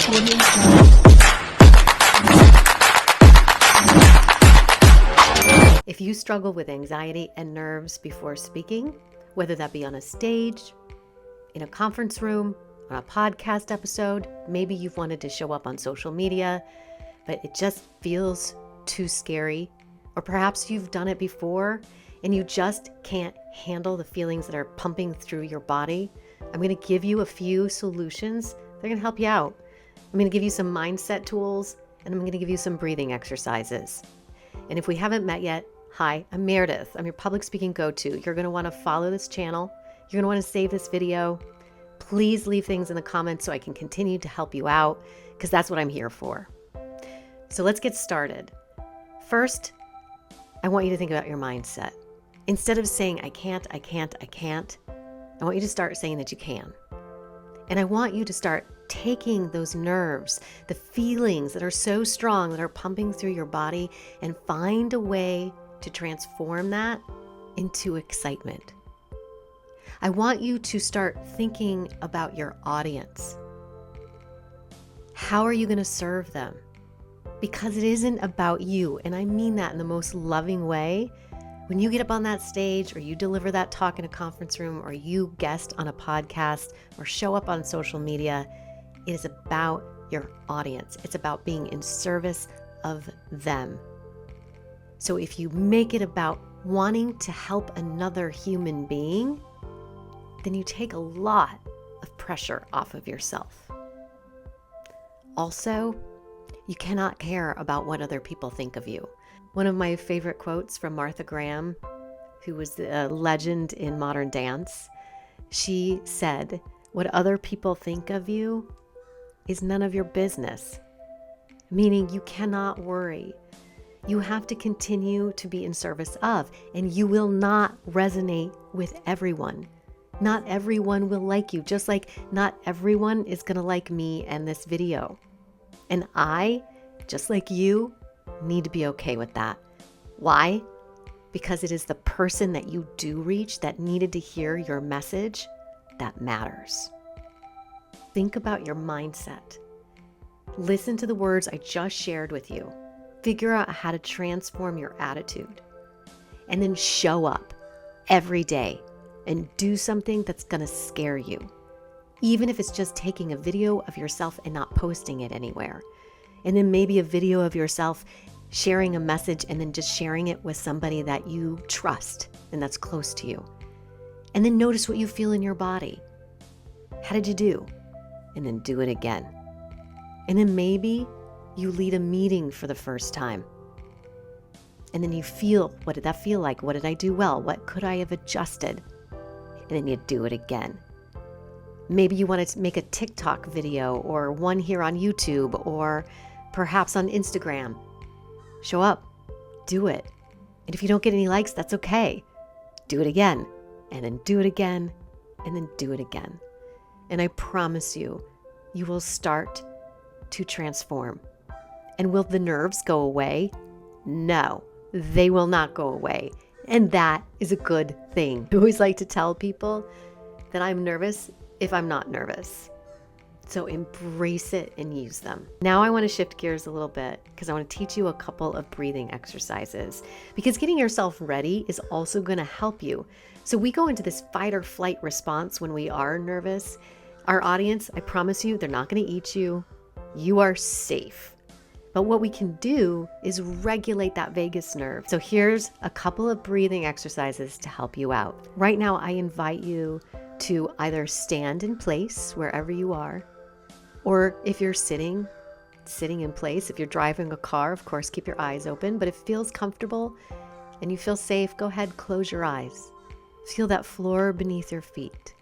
If you struggle with anxiety and nerves before speaking, whether that be on a stage, in a conference room, on a podcast episode, maybe you've wanted to show up on social media, but it just feels too scary, or perhaps you've done it before and you just can't handle the feelings that are pumping through your body, I'm going to give you a few solutions that are going to help you out. I'm going to give you some mindset tools, and I'm going to give you some breathing exercises. And if we haven't met yet, hi, I'm Meridith. I'm your public speaking go-to. You're going to want to follow this channel. You're going to want to save this video. Please leave things in the comments so I can continue to help you out, because that's what I'm here for. So let's get started. First, I want you to think about your mindset. Instead of saying, I can't, I want you to start saying that you can. And I want you to start taking those nerves, the feelings that are so strong that are pumping through your body, and find a way to transform that into excitement. I want you to start thinking about your audience. How are you going to serve them? Because it isn't about you, and I mean that in the most loving way. When you get up on that stage, or you deliver that talk in a conference room, or you guest on a podcast, or show up on social media, it is about your audience. It's about being in service of them. So if you make it about wanting to help another human being, then you take a lot of pressure off of yourself. Also, you cannot care about what other people think of you. One of my favorite quotes from Martha Graham, who was a legend in modern dance, she said, "What other people think of you is none of your business." Meaning you cannot worry. You have to continue to be in service of, and you will not resonate with everyone. Not everyone will like you, just like not everyone is going to like me and this video. And I, just like you, need to be okay with that. Why? Because it is the person that you do reach that needed to hear your message that matters. Think about your mindset. Listen to the words I just shared with you. Figure out how to transform your attitude. And then show up every day and do something that's going to scare you. Even if it's just taking a video of yourself and not posting it anywhere. And then maybe a video of yourself sharing a message and then just sharing it with somebody that you trust and that's close to you. And then notice what you feel in your body. How did you do? And then do it again. And then maybe you lead a meeting for the first time. And then you feel, what did that feel like? What did I do well? What could I have adjusted? And then you do it again. Maybe you want to make a TikTok video, or one here on YouTube, or perhaps on Instagram. Show up, do it. And if you don't get any likes, that's okay. Do it again, and then do it again, and then do it again. And I promise you, you will start to transform. And will the nerves go away? No, they will not go away. And that is a good thing. I always like to tell people that I'm nervous if I'm not nervous. So embrace it and use them. Now I want to shift gears a little bit because I want to teach you a couple of breathing exercises, because getting yourself ready is also going to help you. So we go into this fight or flight response when we are nervous. Our audience, I promise you, they're not going to eat you. You are safe. But what we can do is regulate that vagus nerve. So here's a couple of breathing exercises to help you out. Right now, I invite you to either stand in place wherever you are, or if you're sitting in place. If you're driving a car, of course, keep your eyes open. But if it feels comfortable and you feel safe, go ahead, close your eyes. Feel that floor beneath your feet.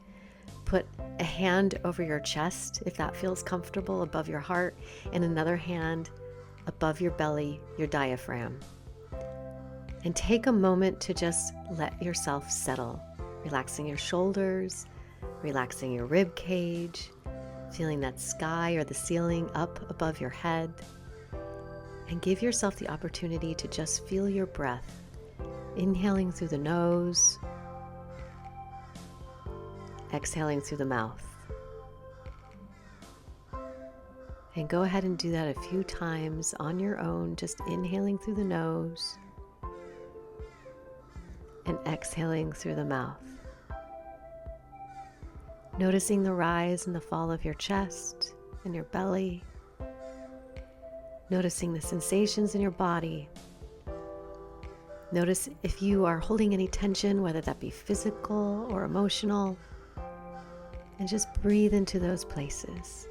Put a hand over your chest if that feels comfortable, above your heart, and another hand above your belly, your diaphragm. And take a moment to just let yourself settle, relaxing your shoulders, relaxing your rib cage, feeling that sky or the ceiling up above your head. And give yourself the opportunity to just feel your breath, inhaling through the nose, exhaling through the mouth. And go ahead and do that a few times on your own, just inhaling through the nose and exhaling through the mouth. Noticing the rise and the fall of your chest and your belly. Noticing the sensations in your body. Notice if you are holding any tension, whether that be physical or emotional, and just breathe into those places.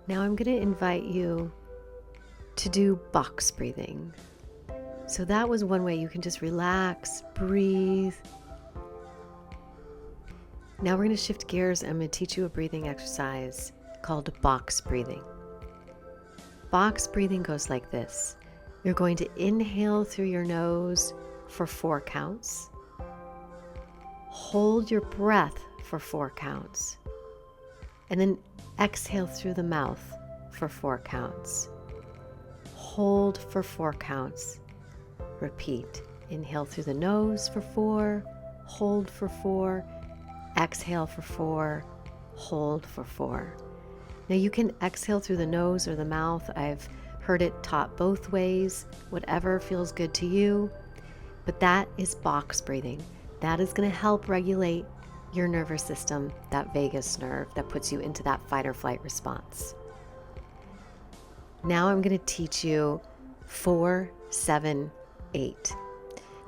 Now I'm going to invite you to do box breathing. So that was one way you can just relax, breathe. Now we're going to shift gears and I'm going to teach you a breathing exercise called box breathing. Box breathing goes like this. You're going to inhale through your nose for 4 counts. Hold your breath for 4 counts. And then exhale through the mouth for 4 counts. Hold for 4 counts. Repeat. Inhale through the nose for 4. Hold for 4. Exhale for 4. Hold for 4. Now you can exhale through the nose or the mouth. I've heard it taught both ways, whatever feels good to you. But that is box breathing. That is going to help regulate your nervous system, that vagus nerve that puts you into that fight or flight response. Now I'm going to teach you 4, 7, 8.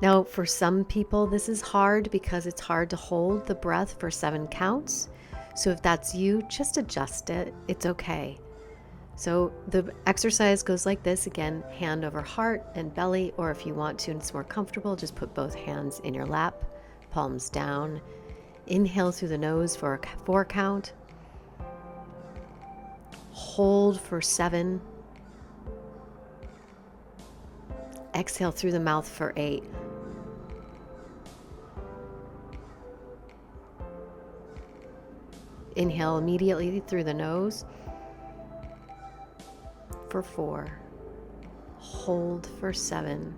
Now for some people this is hard because it's hard to hold the breath for 7 counts. So if that's you, just adjust it. It's okay. So the exercise goes like this. Again, hand over heart and belly, or if you want to and it's more comfortable, just put both hands in your lap, palms down. Inhale through the nose for a 4 count. Hold for 7. Exhale through the mouth for 8. Inhale immediately through the nose for 4. Hold for 7.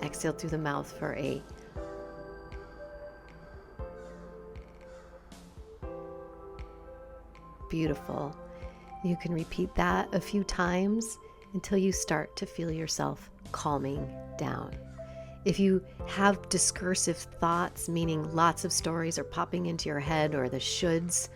Exhale through the mouth for 8. Beautiful. You can repeat that a few times until you start to feel yourself calming down. If you have discursive thoughts, meaning lots of stories are popping into your head, or the shoulds,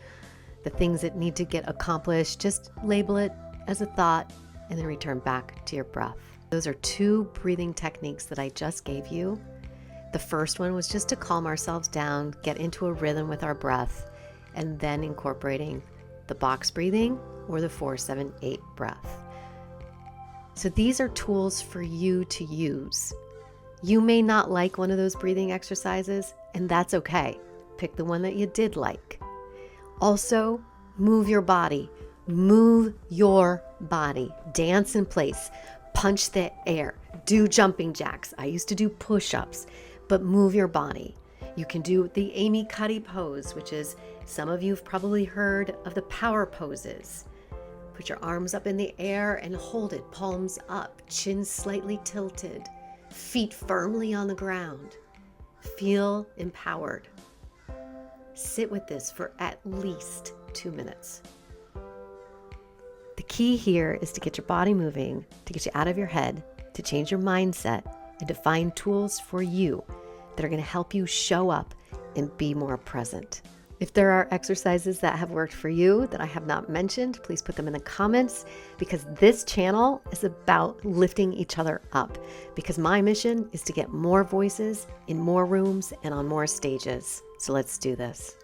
the things that need to get accomplished, just label it as a thought and then return back to your breath. Those are 2 breathing techniques that I just gave you. The first one was just to calm ourselves down, get into a rhythm with our breath, and then incorporating the box breathing or the 4, 7, 8 breath. So these are tools for you to use. You may not like one of those breathing exercises, and that's okay. Pick the one that you did like. Also, move your body. Move your body. Dance in place. Punch the air. Do jumping jacks. I used to do push-ups, but move your body. You can do the Amy Cuddy pose, which is, some of you have probably heard of the power poses. Put your arms up in the air and hold it, palms up, chin slightly tilted. Feet firmly on the ground. Feel empowered. Sit with this for at least 2 minutes. The key here is to get your body moving, to get you out of your head, to change your mindset, and to find tools for you that are going to help you show up and be more present. If there are exercises that have worked for you that I have not mentioned, please put them in the comments, because this channel is about lifting each other up, because my mission is to get more voices in more rooms and on more stages. So let's do this.